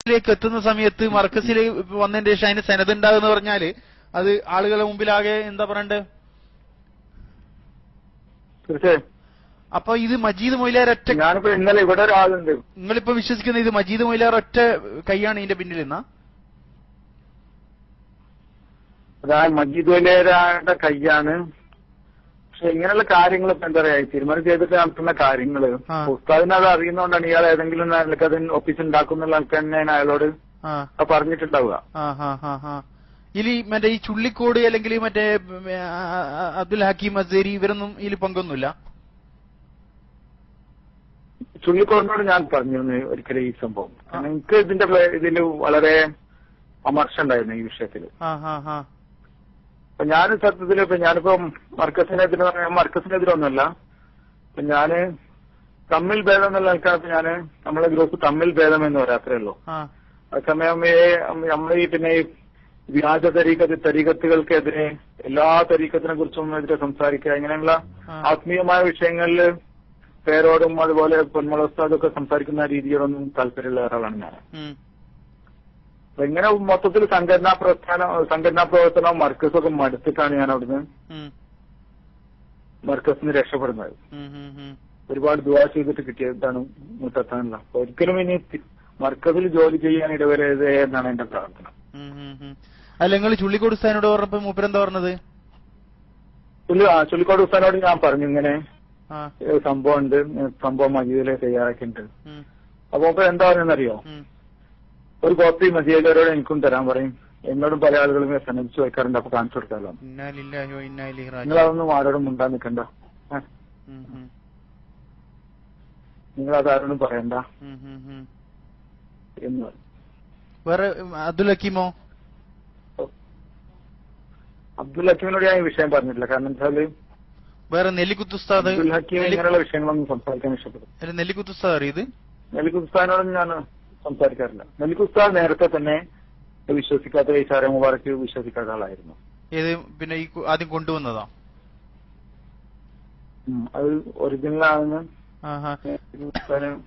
ിലേക്ക് എത്തുന്ന സമയത്ത് മർക്കസിൽ വന്നതിന് ശേഷം അതിന് സനത് ഉണ്ടാകുന്ന പറഞ്ഞാല് അത് ആളുകളെ മുമ്പിലാകെ എന്താ പറയണ്ടേ? തീർച്ചയായും. അപ്പൊ ഇത് മജീദ് മൊയ്ലാർ ഒറ്റ, ഞാനിപ്പോ ഇന്നലെ ഇവിടെ ഒരാളുണ്ട്, നിങ്ങളിപ്പോ വിശ്വസിക്കുന്ന ഇത് മജീദ് മൊയ്ലാർ ഒറ്റ കൈയാണ് ഇതിന്റെ പിന്നിൽ എന്നാ? അതായത് മജീദ് വലിയവരുടെ കൈയാണ്. പക്ഷെ ഇങ്ങനെയുള്ള കാര്യങ്ങൾ ഇപ്പൊ എന്താ പറയാ, തീരുമാനം ചെയ്തിട്ട് നടത്തുന്ന കാര്യങ്ങള് ഉസ്താദിന് അത് അറിയുന്നതുകൊണ്ടാണ് ഇയാൾ ഏതെങ്കിലും അത് ഓഫീസ് ഉണ്ടാക്കുന്നുള്ള ആൾക്ക് തന്നെ അയാളോട് പറഞ്ഞിട്ടുണ്ടാവുക. ഇനി മറ്റേ ഈ ചുള്ളിക്കോട് അല്ലെങ്കിൽ മറ്റേ അബ്ദുൽ ഹക്കീം അസേരി ഇവരൊന്നും ഇതിൽ പങ്കൊന്നുമില്ല? ചുള്ളിക്കോടിനോട് ഞാൻ പറഞ്ഞിരുന്നു ഒരിക്കലും ഈ സംഭവം. എനിക്ക് ഇതിൽ വളരെ അമർഷ ഉണ്ടായിരുന്നു ഈ വിഷയത്തിൽ. അപ്പൊ ഞാൻ സത്യത്തിൽ ഞാനിപ്പോ മർക്കസിനെതിരൊന്നുമല്ല. അപ്പൊ ഞാന് തമ്മിൽ ഭേദം എന്നുള്ള ആൾക്കാർക്ക് ഞാന് നമ്മളെ ഗ്രൂപ്പ് തമ്മിൽ ഭേദം എന്ന് പറയാത്രേ ഉള്ളൂ. അതേസമയം നമ്മൾ ഈ പിന്നെ ഈ വ്യാജ തരീഖത്തുകൾക്കെതിരെ എല്ലാ തരീഖത്തിനെ കുറിച്ചും എതിരെ സംസാരിക്കുക, ഇങ്ങനെയുള്ള ആത്മീയമായ വിഷയങ്ങളിൽ പേരോടും അതുപോലെ പൊന്മുളസ്താദൊക്കെ സംസാരിക്കുന്ന രീതികളൊന്നും താല്പര്യമുള്ള ഒരാളാണ് ഞാൻ. അപ്പൊ ഇങ്ങനെ മൊത്തത്തിൽ സംഘടനാ പ്രവർത്തനം മർക്കസൊക്കെ മടുത്തിട്ടാണ് ഞാൻ അവിടുന്ന് മർക്കസിന് രക്ഷപ്പെടുന്നത്. ഒരുപാട് ദുആ ചെയ്തിട്ട് കിട്ടിയതാണ് മുത്തെത്താനുള്ള. ഒരിക്കലും ഇനി മർക്കസിൽ ജോലി ചെയ്യാൻ ഇടവരരുത് എന്നാണ് എന്റെ പ്രാർത്ഥന. അല്ല, നിങ്ങൾ ചുള്ളിക്കോട് ഉസ്താദിനോട് പറഞ്ഞപ്പോ മൂപ്പരെന്താ പറഞ്ഞത്? ചുള്ളിക്കോട് ഉസ്താദിനോട് ഞാൻ പറഞ്ഞു ഇങ്ങനെ സംഭവം ഉണ്ട്, സംഭവം മജീദിലെ തയ്യാറാക്കിയിട്ടുണ്ട്. അപ്പൊ എന്താ പറയുന്നറിയോ, ഒരു കോപ്പി മജീദിലവരോട് എനിക്കും തരാൻ പറയും. എന്നോടും പല ആളുകളും ശ്രമിച്ചു വയ്ക്കാറുണ്ട്, അപ്പൊ കാണിച്ചു കൊടുക്കാമല്ലോ. നിങ്ങളതൊന്നും ആരോടും മുണ്ടാൻ നിൽക്കണ്ട, നിങ്ങളത് ആരോടും പറയണ്ട എന്ന് പറയും. വേറെ അബ്ദുൽ ഹക്കീമോ? അബ്ദുൽ ഹക്കീമിനോട് ഞാൻ ഈ വിഷയം പറഞ്ഞിട്ടില്ല. കാരണം വെച്ചാല് വേറെ നെല്ലിക്കുത്ത് ഉസ്താദ്, അബ്ദുൽ ഹക്കീം ഇങ്ങനെയുള്ള വിഷയങ്ങളൊന്നും സംസാരിക്കാൻ ഇഷ്ടപ്പെടും. നെല്ലിക്കുത്ത് ഉസ്താദ് അറിയത്? നെല്ലിക്കുത്ത് ഉസ്താദിനോടൊന്നും ഞാൻ സംസാരിക്കാറില്ല. നെല്ലിക്കുത്ത് ഉസ്താദ് നേരത്തെ തന്നെ വിശ്വസിക്കാത്ത ഇഷാര മുബാറക്ക് വിശ്വസിക്കാത്ത ആളായിരുന്നു. ഏത് പിന്നെ ഈ ആദ്യം കൊണ്ടുവന്നതാ? അത് ഒറിജിനലാണെന്ന്.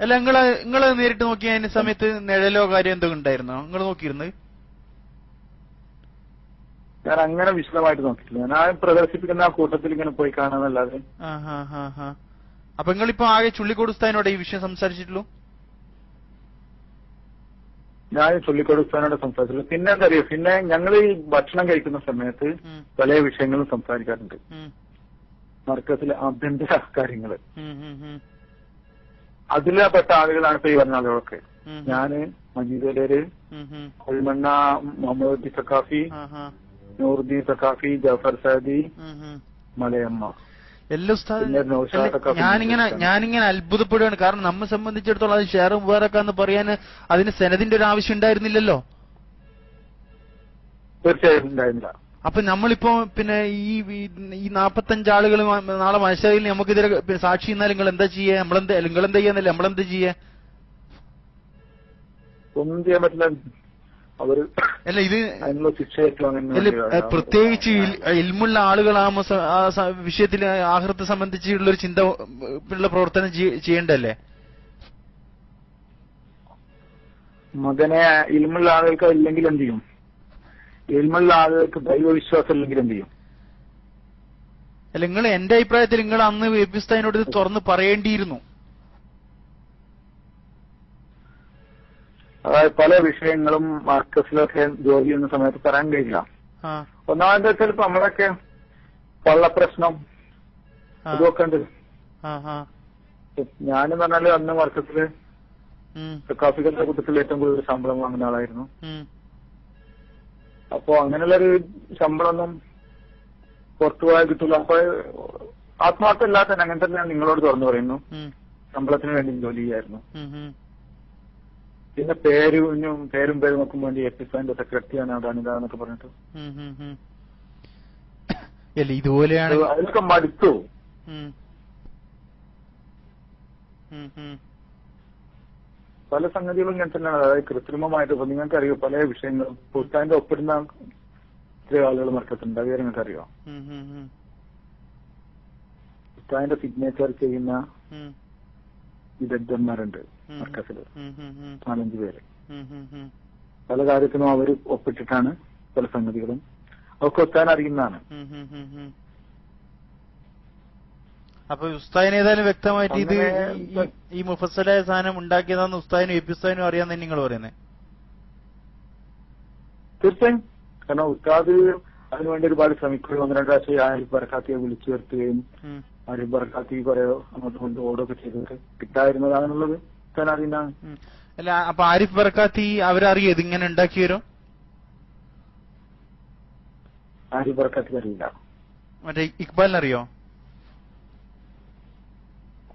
അല്ല, നിങ്ങള് നേരിട്ട് നോക്കിയ അതിന് സമയത്ത് നിഴലോ കാര്യം എന്തൊക്കെ ഉണ്ടായിരുന്നോ? നിങ്ങൾ നോക്കിയിരുന്നത്? ഞാൻ അങ്ങനെ വിശദമായിട്ട് നോക്കിയിട്ടില്ല. ഞാൻ പ്രദർശിപ്പിക്കുന്ന ആ കൂട്ടത്തിൽ ഇങ്ങനെ പോയി കാണാന്നല്ലാതെ. അപ്പൊ നിങ്ങളിപ്പോ ആകെ ചുള്ളിക്കോട് ഉസ്താദിനോട് ഈ വിഷയം സംസാരിച്ചിട്ടുള്ളൂ? ഞാൻ ചുള്ളിക്കോട് ഉസ്താദിനോട് സംസാരിച്ചിട്ടുള്ളൂ. പിന്നെ എന്താ അറിയോ, പിന്നെ ഞങ്ങൾ ഈ ഭക്ഷണം കഴിക്കുന്ന സമയത്ത് പല വിഷയങ്ങളും സംസാരിക്കാറുണ്ട്. മർക്കസിലെ ആഭ്യന്തര കാര്യങ്ങള് അതിൽപ്പെട്ട ആളുകളാണ് ഇപ്പൊ ഈ പറഞ്ഞ ആളുകളൊക്കെ. ഞാന്, മജീദ് വലിയര്, കൊൽമണ്ണ മുഹമ്മദ് സക്കാഫി, നൂറുദ്ദീൻ സക്കാഫി, ജാഫർ സാദി, മലയമ്മ. ഞാനിങ്ങനെ അത്ഭുതപ്പെടുകയാണ്. കാരണം നമ്മെ സംബന്ധിച്ചിടത്തോളം അത് ഷെയർ മുബാറക്കാന്ന് പറയാൻ അതിന് സെനദിന്റെ ഒരു ആവശ്യം ഉണ്ടായിരുന്നില്ലല്ലോ. തീർച്ചയായും ഉണ്ടായിരുന്നില്ല. അപ്പൊ നമ്മളിപ്പോ പിന്നെ ഈ 45 ആളുകൾ നാളെ മത്സരയിൽ നമുക്കിതിരെ സാക്ഷി എന്നാൽ നിങ്ങൾ എന്താ ചെയ്യാ? നിങ്ങളെന്താ ചെയ്യാന്നല്ലേ, നമ്മളെന്താ ചെയ്യാ? ഒന്നും ചെയ്യാൻ പറ്റില്ല. അല്ല, ഇത് പ്രത്യേകിച്ച് ഇൽമുള്ള ആളുകളാകുമ്പോ ആ വിഷയത്തിൽ ആഖിറത്തെ സംബന്ധിച്ചുള്ള ഒരു ചിന്ത ഉള്ള പ്രവർത്തനം ചെയ്യണ്ടല്ലേ? മകനെ ഇൽമുള്ള ആളുകൾക്ക് ഇല്ലെങ്കിൽ എന്ത് ചെയ്യും? ഇൽമുള്ള ആളുകൾക്ക് ദൈവവിശ്വാസം ഇല്ലെങ്കിൽ എന്ത് ചെയ്യും? അല്ല, നിങ്ങൾ എന്റെ അഭിപ്രായത്തിൽ നിങ്ങൾ അന്ന് വെബിസ്താനോട് ഇത് തുറന്ന് പറയേണ്ടിയിരുന്നു. അതായത് പല വിഷയങ്ങളും മാർക്കസിലൊക്കെ ജോലി ചെയ്യുന്ന സമയത്ത് പറയാൻ കഴിയില്ല. ഒന്നാമത്തെ വെച്ചാൽ ഇപ്പൊ നമ്മളൊക്കെ പള്ളപ്രശ്നം ഇതൊക്കെ ഉണ്ട്. ഞാനെന്ന് പറഞ്ഞാല് അന്ന് മാർക്കസില് കാഫികളുടെ കൂട്ടത്തിൽ ഏറ്റവും കൂടുതൽ ശമ്പളം വാങ്ങുന്ന ആളായിരുന്നു. അപ്പൊ അങ്ങനെയുള്ളൊരു ശമ്പളമൊന്നും പുറത്തു പോയാൽ കിട്ടില്ല. അപ്പൊ ആത്മാർത്ഥം ഇല്ലാത്ത അങ്ങനെ തന്നെ ഞാൻ നിങ്ങളോട് തുറന്നു പറയുന്നു, ശമ്പളത്തിന് വേണ്ടി ജോലി ചെയ്യായിരുന്നു. പിന്നെ പേരും നോക്കുമ്പോൾ വേണ്ടി എപ്പിസാന്റെ സെക്രട്ടറിയാണ് അതാണ് ഇതാന്നൊക്കെ പറഞ്ഞിട്ട് ഇതുപോലെയാണ് അതിനൊക്കെ മടുത്തു. പല സംഗതികളും ഇങ്ങനെ തന്നെയാണ്. അതായത് കൃത്രിമമായിട്ട് ഇപ്പൊ നിങ്ങൾക്കറിയോ പല വിഷയങ്ങളും പുസ്തകത്തിന്റെ ഒപ്പിടുന്ന ഇത്ര ആളുകൾ മർക്കത്തുണ്ട്. അത് നിങ്ങൾക്കറിയോ? പുസ്തകത്തിന്റെ സിഗ്നേച്ചർ ചെയ്യുന്ന വിദഗ്ധന്മാരുണ്ട് മർക്കസില്, 4-5 പേര്. പല കാര്യത്തിനും അവർ ഒപ്പിട്ടിട്ടാണ് പല സംഗതികളും അവർക്ക് ഒത്താൻ അറിയുന്നതാണ്. അപ്പൊ ഉസ്താദിന് ഏതായാലും വ്യക്തമായിട്ട് ഇത് ഈ മുഫസ്സലായ സാധനം ഉണ്ടാക്കിയതാന്ന് ഉസ്താദിനും എപി ഉസ്താദിനും അറിയാന്ന് നിങ്ങൾ പറയുന്നത്? തീർച്ചയായും. കാരണം ഉസ്താദ് അതിനുവേണ്ടി ഒരുപാട് ശ്രമിക്കുകയും 1-2 പ്രാവശ്യം ആരിഫ് ബർക്കാത്തിയെ വിളിച്ചു വരുത്തുകയും ആരിഫ് ബർക്കാത്തി കുറെ അങ്ങോട്ട് കൊണ്ട് ഓടുകയൊക്കെ ചെയ്തിട്ട് കിട്ടായിരുന്നതാണെന്നുള്ളത് ഉസ്താൻ അറിയുന്നതാണ്. അല്ല, അപ്പൊ ആരിഫ് ബർക്കാത്തി അവരറിയോ ഇതിങ്ങനെ ഉണ്ടാക്കി വരും? ആരിഫ് ബർക്കാത്തി അറിയില്ല. മറ്റേ ഇക്ബാലിനറിയോ?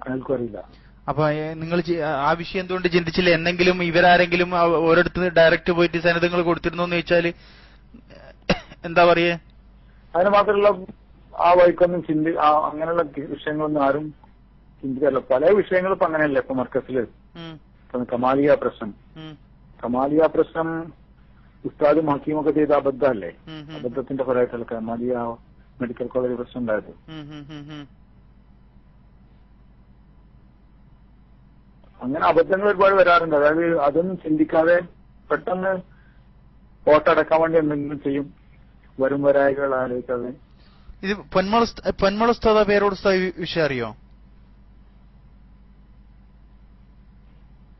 അയാൾക്കും അറിയില്ല. അപ്പൊ നിങ്ങൾ ആ വിഷയം എന്തുകൊണ്ട് ചിന്തിച്ചില്ല? എന്തെങ്കിലും ഇവരാരെങ്കിലും ഓരോരുത്തർ ഡയറക്റ്റ് പോയിട്ട് സനദങ്ങൾ കൊടുത്തിരുന്നോ എന്ന് ചോദിച്ചാല് എന്താ പറയേ? അതിന് മാത്രമല്ല ആ വഴിക്കൊന്നും അങ്ങനെയുള്ള വിഷയങ്ങളൊന്നും ആരും ചിന്തിക്കാറില്ല. പല വിഷയങ്ങളും ഇപ്പൊ അങ്ങനെയല്ലേ. ഇപ്പൊ മർക്കസില് കമാലിയ പ്രശ്നം ഉസ്താദും ഹക്കീമൊക്കെ ചെയ്ത അബദ്ധമല്ലേ? അബദ്ധത്തിന്റെ ഫലമായിട്ടല്ല കമാലിയ മെഡിക്കൽ കോളേജ് പ്രശ്നം ഉണ്ടായത്. അങ്ങനെ അബദ്ധങ്ങൾ ഒരുപാട് വരാറുണ്ട്. അതായത് അതൊന്നും ചിന്തിക്കാതെ പെട്ടെന്ന് വോട്ടടക്കാൻ വേണ്ടി എന്തെങ്കിലും ചെയ്യും, വരും വരായികൾ ആലോചിക്കാതെ. ഇത് പൊന്മള ഉസ്താദ പേരോട് വിഷയം അറിയോ?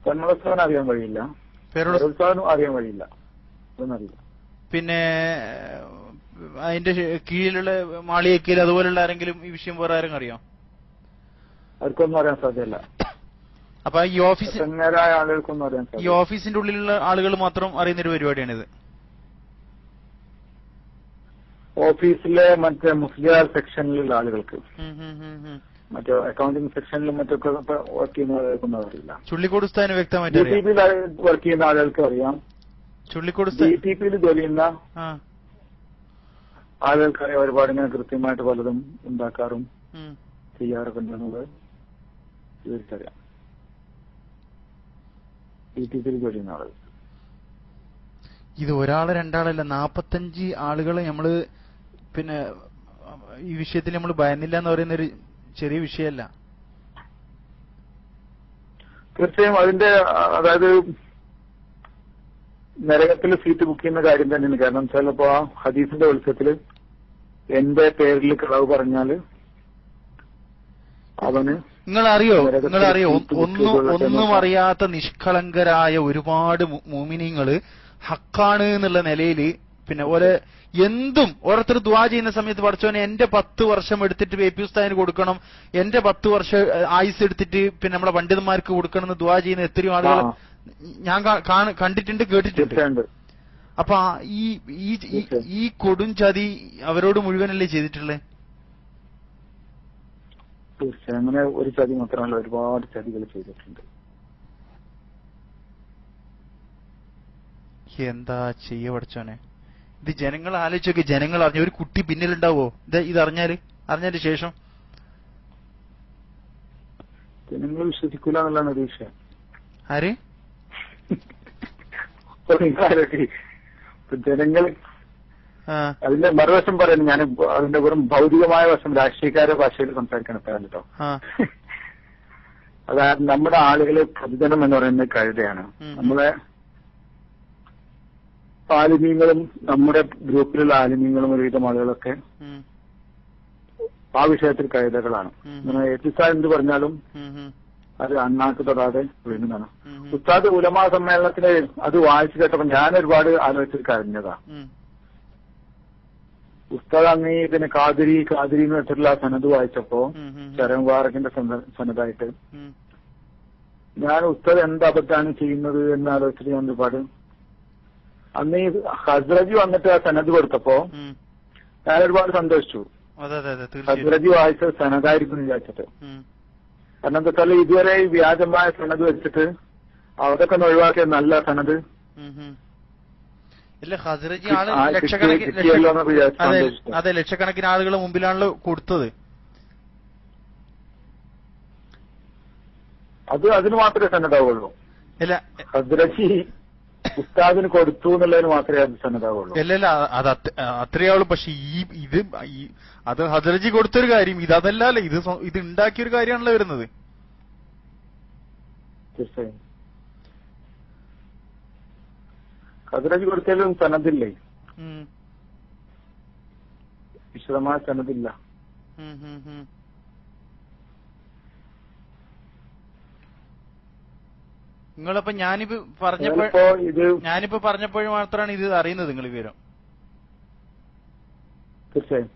പൊന്മള ഉസ്താദിന് അറിയാൻ കഴിയില്ല, ഉസ്താദിനും അറിയാൻ കഴിയില്ല, അതൊന്നും അറിയില്ല. പിന്നെ അതിന്റെ കീഴിലുള്ള മാളിയേക്കയിൽ അതുപോലുള്ള ആരെങ്കിലും ഈ വിഷയം വേറെ ആരെങ്കിലും അറിയോ? അവർക്കൊന്നും അറിയാൻ സാധ്യമല്ല. അപ്പൊ ഈ ആളുകൾക്കൊന്നും അറിയാൻ സാധ്യത. ഈ ഓഫീസിന്റെ ഉള്ളിലുള്ള ആളുകൾ മാത്രം അറിയുന്നൊരു പരിപാടിയാണിത്. ഓഫീസിലെ മറ്റേ മുസ്ലിയാർ സെക്ഷനിലുള്ള ആളുകൾക്ക്, മറ്റേ അക്കൗണ്ടിംഗ് സെക്ഷനിലും മറ്റൊക്കെ വർക്ക് ചെയ്യുന്ന ആളുകൾക്കൊന്നും അറിയില്ല. ചുള്ളിക്കോട് ഉസ്താദിന് വ്യക്തമായിട്ട് DTP-യിൽ വർക്ക് ചെയ്യുന്ന ആളുകൾക്ക് അറിയാം. ചുള്ളിക്കോട് DTP-യിൽ ജോലി ചെയ്യുന്ന ആളുകൾക്കറിയാം. ഒരുപാട് ഇങ്ങനെ കൃത്യമായിട്ട് പലതും ഉണ്ടാക്കാറും ചെയ്യാറൊക്കെ ഉണ്ടെന്നുള്ളത് തീർച്ചയായും DTP-യിൽ ജോലി ചെയ്യുന്ന ആളുകൾ. ഇത് ഒരാള് രണ്ടാളല്ല, 45 ആളുകളെ നമ്മള് പിന്നെ ഈ വിഷയത്തിൽ നമ്മൾ ഭയന്നില്ല എന്ന് പറയുന്നൊരു ചെറിയ വിഷയമല്ല. തീർച്ചയായും അതിന്റെ അതായത് നരകത്തിൽ സീറ്റ് ബുക്ക് ചെയ്യുന്ന കാര്യം തന്നെയാണ്. കാരണം ചിലപ്പോ ആ ഹദീസിന്റെ വെളിച്ചത്തില് എന്റെ പേരിൽ കളവ് പറഞ്ഞാല് അവന് നിങ്ങളറിയോ ഒന്നും അറിയാത്ത നിഷ്കളങ്കരായ ഒരുപാട് മുഅ്മിനീങ്ങള് ഹക്കാണ് എന്നുള്ള നിലയിൽ പിന്നെ ഓരോ എന്തും ഓരോരുത്തർ ദുആ ചെയ്യുന്ന സമയത്ത് പഠിച്ചോനെ എന്റെ 10 വർഷം എടുത്തിട്ട് എപി ഉസ്താദിന് കൊടുക്കണം, എന്റെ 10 വർഷം ആയുസ് എടുത്തിട്ട് പിന്നെ നമ്മളെ പണ്ഡിതന്മാർക്ക് കൊടുക്കണം എന്ന് ദുആ ചെയ്യുന്ന എത്രയോ ആളുകൾ ഞാൻ കണ്ടിട്ടുണ്ട്, കേട്ടിട്ടുണ്ട്. അപ്പൊ ഈ കൊടും ചതി അവരോട് മുഴുവനല്ലേ ചെയ്തിട്ടുള്ളത്? തീർച്ചയായും അങ്ങനെ ഒരു ചതി മാത്രമല്ല, ഒരുപാട് ചതികൾ ചെയ്തിട്ടുണ്ട്. എന്താ ചെയ്യ പഠിച്ചോനെ? ഇത് ജനങ്ങൾ ആലോചിച്ചൊക്കെ, ജനങ്ങൾ അറിഞ്ഞ ഒരു കുട്ടി പിന്നിലുണ്ടാവോ ഇത് അറിഞ്ഞതിന് ശേഷം? ജനങ്ങൾ വിശ്വസിക്കൂല എന്നുള്ളതാണ് ഒരു വിഷയം. ആര് ജനങ്ങൾ അതിന്റെ മറുവശം പറയുന്നത് ഞാൻ അതിന്റെ വെറും ഭൗതികമായ വശം രാഷ്ട്രീയക്കാരുടെ ഭാഷയിൽ സംസാരിക്കണം കേട്ടോ. അതായത് നമ്മുടെ ആളുകളെ പ്രതിജനം എന്ന് പറയുന്നത് കഴുതയാണ്. നമ്മളെ ആലിമീങ്ങളും നമ്മുടെ ഗ്രൂപ്പിലുള്ള ആലിമീങ്ങളും ഒരുവിധം ആളുകളൊക്കെ ആ വിഷയത്തിൽ കഴുതകളാണ്. എത്തിസാൻ എന്ത് പറഞ്ഞാലും അത് അണ്ണാക്ക് തൊടാതെ വീഴുന്നതാണ്. ഉസ്താദ് ഉലമാ സമ്മേളനത്തിന് അത് വായിച്ചു കേട്ടപ്പോ ഞാൻ ഒരുപാട് ആലോചിച്ച് കരഞ്ഞതാ. ഉസ്താദ് അങ്ങ് പിന്നെ കാതിരി എന്ന് വെച്ചിട്ടുള്ള സനത് വായിച്ചപ്പോ ശരൺ മുബാറക്കിന്റെ സനതായിട്ട് ഞാൻ ഉസ്താദ് എന്ത് അബദ്ധാണ് ചെയ്യുന്നത് എന്ന് ആലോചിച്ചിട്ട് ഞാൻ ഒരുപാട് അന്ന് ഈ ഹസ്രജി വന്നിട്ട് ആ സനത് കൊടുത്തപ്പോ ഞാൻ ഒരുപാട് സന്തോഷിച്ചു. ഹസ്രജി വായിച്ച സനതായിരിക്കും വിചാരിച്ചിട്ട്. കാരണം എന്താ വെച്ചാൽ ഇതുവരെ ഈ വ്യാജമായ സനത് വെച്ചിട്ട് അതൊക്കെ ഒന്ന് ഒഴിവാക്കിയ നല്ല സനത് അതെ, ലക്ഷക്കണക്കിന് ആളുകളെ മുമ്പിലാണല്ലോ കൊടുത്തത്. അതിന് മാത്രമേ സന്നദ്ധാവുള്ളൂ. ഇല്ല, ഹസ്രജി ഉസ്താദിന് കൊടുത്തു എന്നുള്ളതിന് മാത്രമേ അത് സന്നദ്ധാവുള്ളൂ. ഇല്ല അത് അത്രയാവുള്ളൂ. പക്ഷെ അത് ഹസ്രജി കൊടുത്തൊരു കാര്യം, അതല്ലല്ലോ, ഇത് ഉണ്ടാക്കിയൊരു കാര്യമാണല്ലോ വരുന്നത്. തീർച്ചയായും ഖദ്റജ് കൊടുത്താലും സനദില്ലേ? വിശദമായ സനദില്ല. നിങ്ങളിപ്പോ ഞാനിപ്പോ പറഞ്ഞപ്പോഴും മാത്രമാണ് ഇത് അറിയുന്നത് നിങ്ങൾ വിവരം. തീർച്ചയായും.